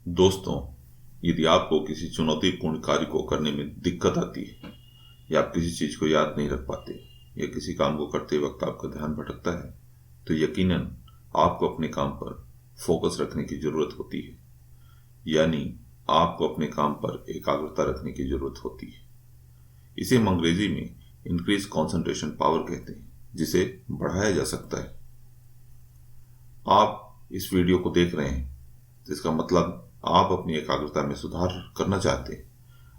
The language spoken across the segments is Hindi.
दोस्तों, यदि आपको किसी चुनौतीपूर्ण कार्य को करने में दिक्कत आती है या आप किसी चीज को याद नहीं रख पाते या किसी काम को करते वक्त आपका ध्यान भटकता है, तो यकीनन आपको अपने काम पर फोकस रखने की जरूरत होती है। यानी आपको अपने काम पर एकाग्रता रखने की जरूरत होती है। इसे हम अंग्रेजी में इंक्रीज कंसंट्रेशन पावर कहते हैं, जिसे बढ़ाया जा सकता है। आप इस वीडियो को देख रहे हैं तो इसका मतलब आप अपनी एकाग्रता में सुधार करना चाहते हैं,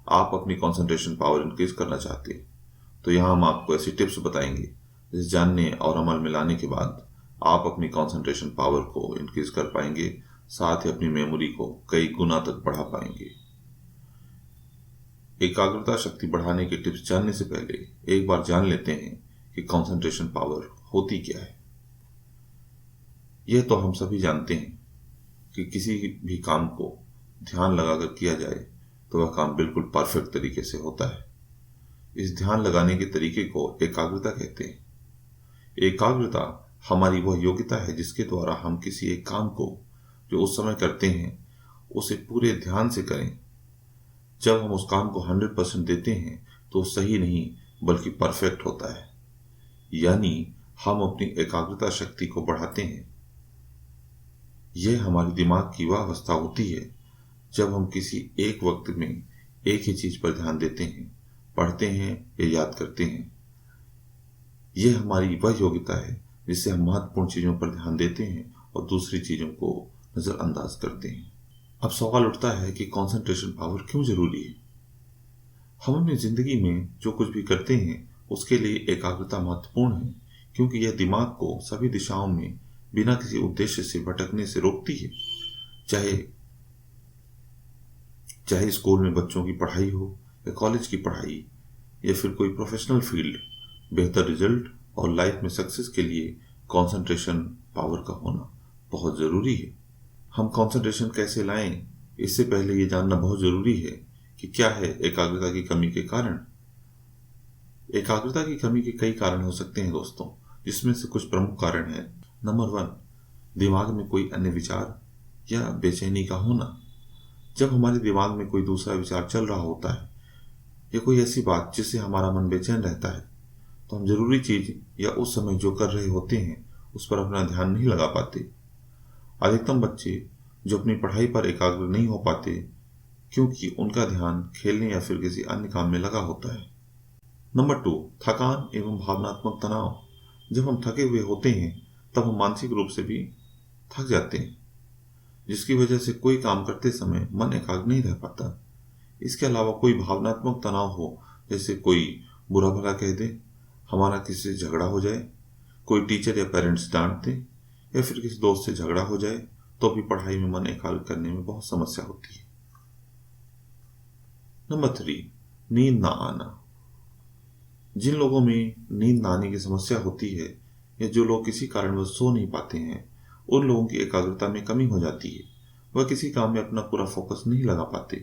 आप अपनी कंसंट्रेशन पावर इंक्रीज करना चाहते हैं। तो यहाँ हम आपको ऐसी टिप्स बताएंगे जिसे जानने और अमल में लाने के बाद आप अपनी कंसंट्रेशन पावर को इंक्रीज कर पाएंगे, साथ ही अपनी मेमोरी को कई गुना तक बढ़ा पाएंगे। एकाग्रता शक्ति बढ़ाने के टिप्स जानने से पहले एक बार जान लेते हैं कि कंसंट्रेशन पावर होती क्या है। यह तो हम सभी जानते हैं कि किसी भी काम को ध्यान लगाकर किया जाए तो वह काम बिल्कुल परफेक्ट तरीके से होता है। इस ध्यान लगाने के तरीके को एकाग्रता कहते हैं। एकाग्रता हमारी वह योग्यता है जिसके द्वारा हम किसी एक काम को जो उस समय करते हैं उसे पूरे ध्यान से करें। जब हम उस काम को 100% देते हैं तो सही नहीं बल्कि परफेक्ट होता है। यानी हम अपनी एकाग्रता शक्ति को बढ़ाते हैं। यह हमारे दिमाग की वह अवस्था होती है जब हम किसी एक वक्त में एक ही चीज पर ध्यान देते हैं, पढ़ते हैं या याद करते हैं। यह हमारी वह योग्यता है जिससे हम महत्वपूर्ण चीजों पर ध्यान देते हैं और दूसरी चीजों को नजरअंदाज करते हैं। अब सवाल उठता है कि कंसंट्रेशन पावर क्यों जरूरी है। हम अपनी जिंदगी में जो कुछ भी करते हैं उसके लिए एकाग्रता महत्वपूर्ण है, क्योंकि यह दिमाग को सभी दिशाओं में बिना किसी उद्देश्य से भटकने से रोकती है। चाहे स्कूल में बच्चों की पढ़ाई हो या कॉलेज की पढ़ाई या फिर कोई प्रोफेशनल फील्ड, बेहतर रिजल्ट और लाइफ में सक्सेस के लिए कंसंट्रेशन पावर का होना बहुत जरूरी है। हम कंसंट्रेशन कैसे लाएं, इससे पहले ये जानना बहुत जरूरी है कि क्या है एकाग्रता की कमी के कारण। एकाग्रता की कमी के कई कारण हो सकते हैं दोस्तों, जिसमें से कुछ प्रमुख कारण हैं। नंबर 1, दिमाग में कोई अन्य विचार या बेचैनी का होना। जब हमारे दिमाग में कोई दूसरा विचार चल रहा होता है या कोई ऐसी बात जिससे हमारा मन बेचैन रहता है, तो हम जरूरी चीज या उस समय जो कर रहे होते हैं उस पर अपना ध्यान नहीं लगा पाते। अधिकतम बच्चे जो अपनी पढ़ाई पर एकाग्र नहीं हो पाते क्योंकि उनका ध्यान खेलने या फिर किसी अन्य काम में लगा होता है। नंबर 2, थकान एवं भावनात्मक तनाव। जब हम थके हुए होते हैं तब हम मानसिक रूप से भी थक जाते हैं, जिसकी वजह से कोई काम करते समय मन एकाग्र नहीं रह पाता। इसके अलावा कोई भावनात्मक तनाव हो, जैसे कोई बुरा भला कह दे, हमारा किसी से झगड़ा हो जाए, कोई टीचर या पेरेंट्स डांट दे या फिर किसी दोस्त से झगड़ा हो जाए, तो भी पढ़ाई में मन एकाग्र करने में बहुत समस्या होती है। नंबर 3, नींद ना आना। जिन लोगों में नींद ना आने की समस्या होती है या जो लोग किसी कारणवश सो नहीं पाते हैं, उन लोगों की एकाग्रता में कमी हो जाती है। वह किसी काम में अपना पूरा फोकस नहीं लगा पाते।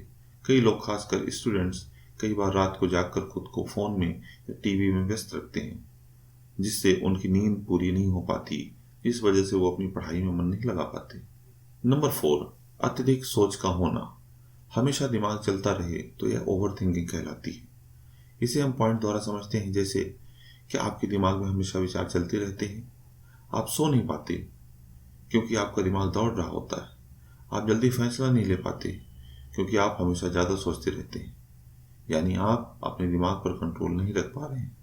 कई लोग, खासकर स्टूडेंट्स, कई बार रात को जागकर खुद को फोन में या टीवी में व्यस्त रखते हैं, जिससे उनकी नींद पूरी नहीं हो पाती, इस वजह से वो अपनी पढ़ाई में मन नहीं लगा पाते। नंबर 4, अत्यधिक सोच का होना। हमेशा दिमाग चलता रहे तो यह ओवर थिंकिंग कहलाती है। इसे हम पॉइंट द्वारा समझते हैं, जैसे कि आपके दिमाग में हमेशा विचार चलते रहते हैं, आप सो नहीं पाते क्योंकि आपका दिमाग दौड़ रहा होता है, आप जल्दी फैसला नहीं ले पाते क्योंकि आप हमेशा ज्यादा सोचते रहते हैं। यानी आप अपने दिमाग पर कंट्रोल नहीं रख पा रहे हैं।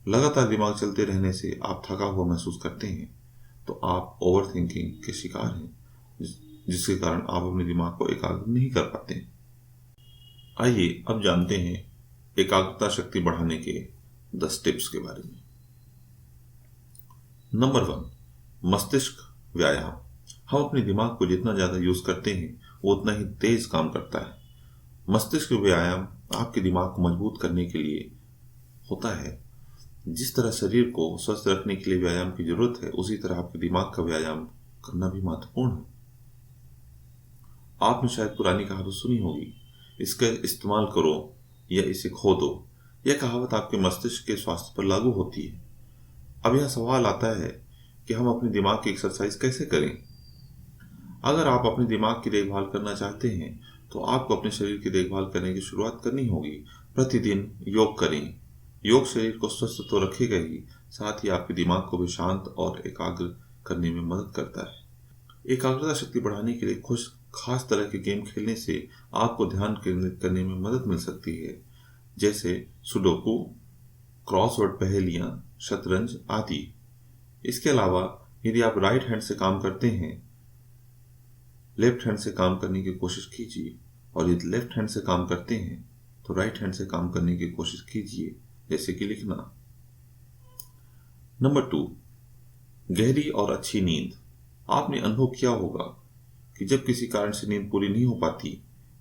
लगातार दिमाग चलते रहने से आप थका हुआ महसूस करते हैं, तो आप ओवर थिंकिंग के शिकार हैं, जिसके कारण आप अपने दिमाग को एकाग्र नहीं कर पाते। आइए अब जानते हैं एकाग्रता शक्ति बढ़ाने के 10 टिप्स के बारे में। नंबर 1, मस्तिष्क व्यायाम। हम अपने दिमाग को जितना ज्यादा यूज करते हैं वो उतना ही तेज काम करता है। मस्तिष्क व्यायाम आपके दिमाग को मजबूत करने के लिए होता है। जिस तरह शरीर को स्वस्थ रखने के लिए व्यायाम की जरूरत है, उसी तरह आपके दिमाग का व्यायाम करना भी महत्वपूर्ण है। आपने शायद पुरानी कहावत सुनी होगी, इसका इस्तेमाल करो या इसे खो दो। यह कहावत आपके मस्तिष्क के स्वास्थ्य पर लागू होती है। अब यह सवाल आता है कि हम अपने दिमाग की एक्सरसाइज कैसे करें। अगर आप अपने दिमाग की देखभाल करना चाहते हैं तो आपको अपने शरीर की देखभाल करने की शुरुआत करनी होगी। प्रतिदिन योग करें। योग शरीर को स्वस्थ तो रखेगा ही, साथ ही आपके दिमाग को भी शांत और एकाग्र करने में मदद करता है। एकाग्रता शक्ति बढ़ाने के लिए कुछ खास तरह के गेम खेलने से आपको ध्यान केंद्रित करने में मदद मिल सकती है, जैसे सुडोकू, क्रॉसवर्ड पहेलियां, शतरंज आदि। इसके अलावा यदि आप राइट हैंड से काम करते हैं, लेफ्ट हैंड से काम करने की कोशिश कीजिए, और यदि लेफ्ट हैंड से काम करते हैं तो राइट हैंड से काम करने की कोशिश कीजिए, जैसे कि लिखना। नंबर 2, गहरी और अच्छी नींद। आपने अनुभव किया होगा कि जब किसी कारण से नींद पूरी नहीं हो पाती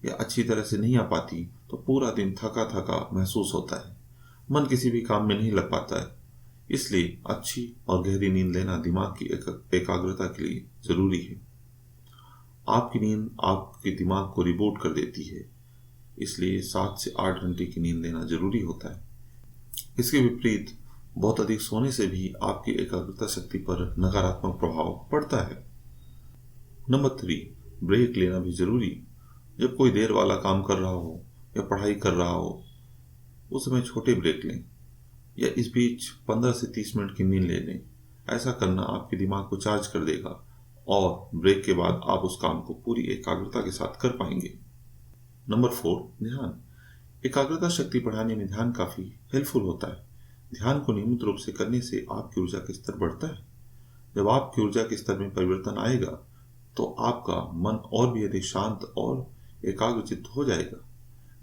या अच्छी तरह से नहीं आ पाती तो पूरा दिन थका थका महसूस होता है, मन किसी भी काम में नहीं लग पाता है। इसलिए अच्छी और गहरी नींद लेना दिमाग की एकाग्रता के लिए जरूरी है। आपकी नींद आपके दिमाग को रिबूट कर देती है, इसलिए 7 से 8 घंटे की नींद लेना जरूरी होता है। इसके विपरीत बहुत अधिक सोने से भी आपकी एकाग्रता शक्ति पर नकारात्मक प्रभाव पड़ता है। नंबर 3, ब्रेक लेना भी जरूरी। जब कोई देर वाला काम कर रहा हो या पढ़ाई कर रहा हो, उस समय छोटे ब्रेक लें या इस बीच 15 से 30 मिनट की नींद ले लें। ऐसा करना आपके दिमाग को चार्ज कर देगा और ब्रेक के बाद आप उस काम को पूरी एकाग्रता के साथ कर पाएंगे। नंबर 4, ध्यान। एकाग्रता शक्ति बढ़ाने में ध्यान काफी हेल्पफुल होता है। ध्यान को नियमित रूप से करने से आपकी ऊर्जा का स्तर बढ़ता है। जब आपकी ऊर्जा के स्तर में परिवर्तन आएगा तो आपका मन और भी अधिक शांत और एकाग्रचित्त हो जाएगा।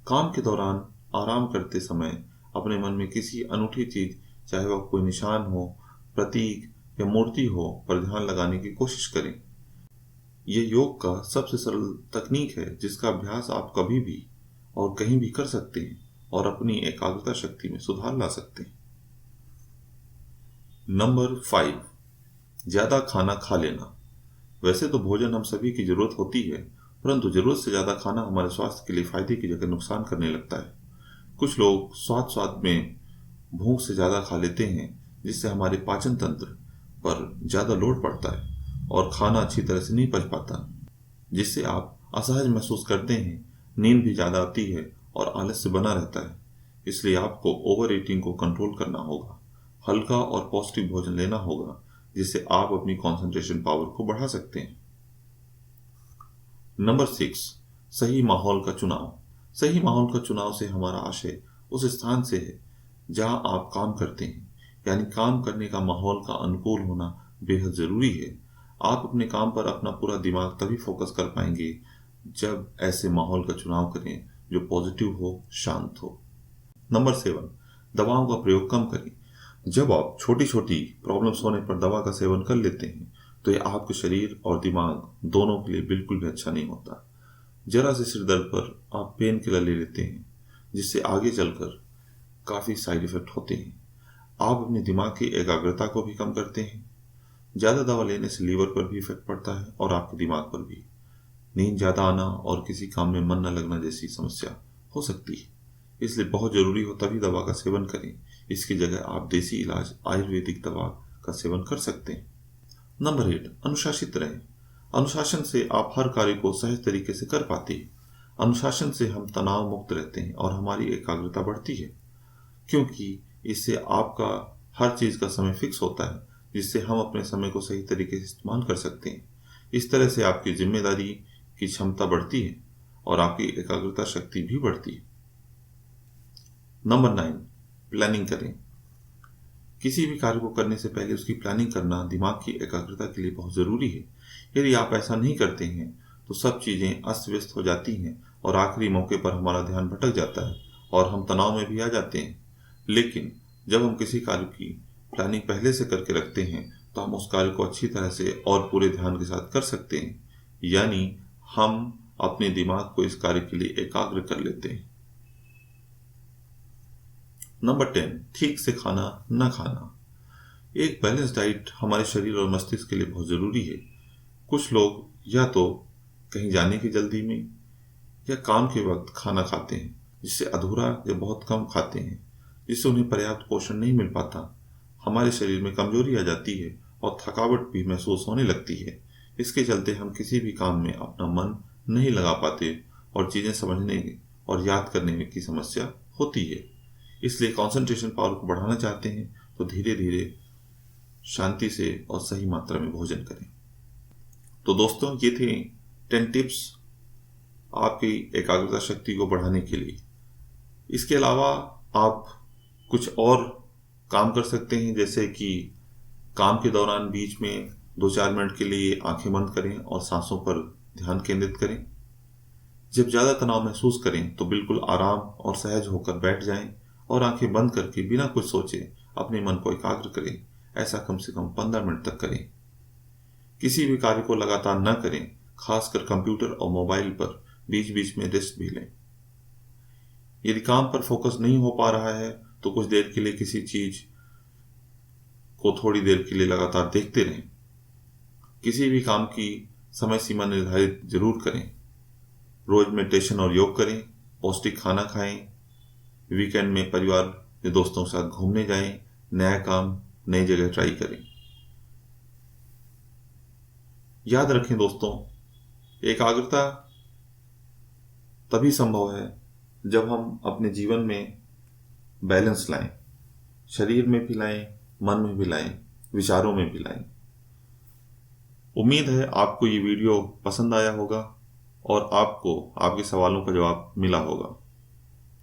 काम के दौरान आराम करते समय अपने मन में किसी अनूठी चीज, चाहे वह कोई निशान हो, प्रतीक या मूर्ति हो, पर ध्यान लगाने की कोशिश करें। यह योग का सबसे सरल तकनीक है जिसका अभ्यास आप कभी भी और कहीं भी कर सकते हैं और अपनी एकाग्रता शक्ति में सुधार ला सकते हैं। नंबर 5, ज्यादा खाना खा लेना। वैसे तो भोजन हम सभी की जरूरत होती है, परंतु जरूरत से ज्यादा खाना हमारे स्वास्थ्य के लिए फायदे की जगह नुकसान करने लगता है। कुछ लोग स्वाद स्वाद में भूख से ज्यादा खा लेते हैं, जिससे हमारे पाचन तंत्र पर ज्यादा लोड पड़ता है और खाना अच्छी तरह से नहीं पच पाता, जिससे आप असहज महसूस करते हैं, नींद भी ज्यादा आती है और आलस्य बना रहता है। इसलिए आपको ओवर ईटिंग को कंट्रोल करना होगा। हल्का और पौष्टिक भोजन लेना होगा, जिससे आप अपनी कंसंट्रेशन पावर को बढ़ा सकते हैं। नंबर 6, सही माहौल का चुनाव। सही माहौल का चुनाव से हमारा आशय उस स्थान से है जहां आप काम करते हैं, यानी काम करने का माहौल का अनुकूल होना बेहद जरूरी है। आप अपने काम पर अपना पूरा दिमाग तभी फोकस कर पाएंगे जब ऐसे माहौल का चुनाव करें जो पॉजिटिव हो, शांत हो। नंबर 7, दवाओं का प्रयोग कम करें। जब आप छोटी छोटी प्रॉब्लम्स होने पर दवा का सेवन कर लेते हैं तो यह आपके शरीर और दिमाग दोनों के लिए बिल्कुल भी अच्छा नहीं होता। जरा से सिर दर्द पर आप पेन किलर ले लेते हैं, जिससे आगे चलकर काफी साइड इफेक्ट होते हैं। आप अपने दिमाग की एकाग्रता को भी कम करते हैं। ज्यादा दवा लेने से लीवर पर भी इफेक्ट पड़ता है और आपके दिमाग पर भी। नींद ज्यादा आना और किसी काम में मन न लगना जैसी समस्या हो सकती है। इसलिए बहुत जरूरी हो तभी दवा का सेवन करें। इसकी जगह आप देसी इलाज, आयुर्वेदिक दवा का सेवन कर सकते हैं। नंबर 8, अनुशासित रहें। अनुशासन से आप हर कार्य को सहज तरीके से कर पाते हैं। अनुशासन से हम तनाव मुक्त रहते हैं और हमारी एकाग्रता बढ़ती है, क्योंकि इससे आपका हर चीज का समय फिक्स होता है, जिससे हम अपने समय को सही तरीके से इस्तेमाल कर सकते हैं। इस तरह से आपकी जिम्मेदारी की क्षमता बढ़ती है और आपकी एकाग्रता शक्ति भी बढ़ती है। नंबर 9, प्लानिंग करें। किसी भी कार्य को करने से पहले उसकी प्लानिंग करना दिमाग की एकाग्रता के लिए बहुत जरूरी है। यदि आप ऐसा नहीं करते हैं तो सब चीजें अस्त व्यस्त हो जाती हैं और आखिरी मौके पर हमारा ध्यान भटक जाता है और हम तनाव में भी आ जाते हैं। लेकिन जब हम किसी कार्य की प्लानिंग पहले से करके रखते हैं तो हम उस कार्य को अच्छी तरह से और पूरे ध्यान के साथ कर सकते हैं, यानी हम अपने दिमाग को इस कार्य के लिए एकाग्र कर लेते हैं। नंबर 10, ठीक से खाना न खाना। एक बैलेंस डाइट हमारे शरीर और मस्तिष्क के लिए बहुत जरूरी है। कुछ लोग या तो कहीं जाने की जल्दी में या काम के वक्त खाना खाते हैं, जिससे अधूरा या बहुत कम खाते हैं, जिससे उन्हें पर्याप्त पोषण नहीं मिल पाता। हमारे शरीर में कमजोरी आ जाती है और थकावट भी महसूस होने लगती है। इसके चलते हम किसी भी काम में अपना मन नहीं लगा पाते और चीज़ें समझने और याद करने की समस्या होती है। इसलिए कंसंट्रेशन पावर को बढ़ाना चाहते हैं तो धीरे धीरे शांति से और सही मात्रा में भोजन करें। तो दोस्तों, ये थे 10 टिप्स आपकी एकाग्रता शक्ति को बढ़ाने के लिए। इसके अलावा आप कुछ और काम कर सकते हैं, जैसे कि काम के दौरान बीच में 2-4 मिनट के लिए आंखें बंद करें और सांसों पर ध्यान केंद्रित करें। जब ज़्यादा तनाव महसूस करें तो बिल्कुल आराम और सहज होकर बैठ जाएं और आंखें बंद करके बिना कुछ सोचे अपने मन को एकाग्र करें। ऐसा कम से कम 15 मिनट तक करें। किसी भी कार्य को लगातार न करें, खासकर कंप्यूटर और मोबाइल पर बीच बीच में रेस्ट भी लें। यदि काम पर फोकस नहीं हो पा रहा है तो कुछ देर के लिए किसी चीज को थोड़ी देर के लिए लगातार देखते रहें। किसी भी काम की समय सीमा निर्धारित जरूर करें। रोज मेडिटेशन और योग करें, पौष्टिक खाना खाएं, वीकेंड में परिवार या दोस्तों के साथ घूमने जाएं, नया काम नई जगह ट्राई करें। याद रखें दोस्तों, एकाग्रता तभी संभव है जब हम अपने जीवन में बैलेंस लाएं, शरीर में भी लाएं, मन में भी लाएं, विचारों में भी लाएं। उम्मीद है आपको ये वीडियो पसंद आया होगा और आपको आपके सवालों का जवाब मिला होगा।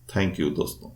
थैंक यू दोस्तों।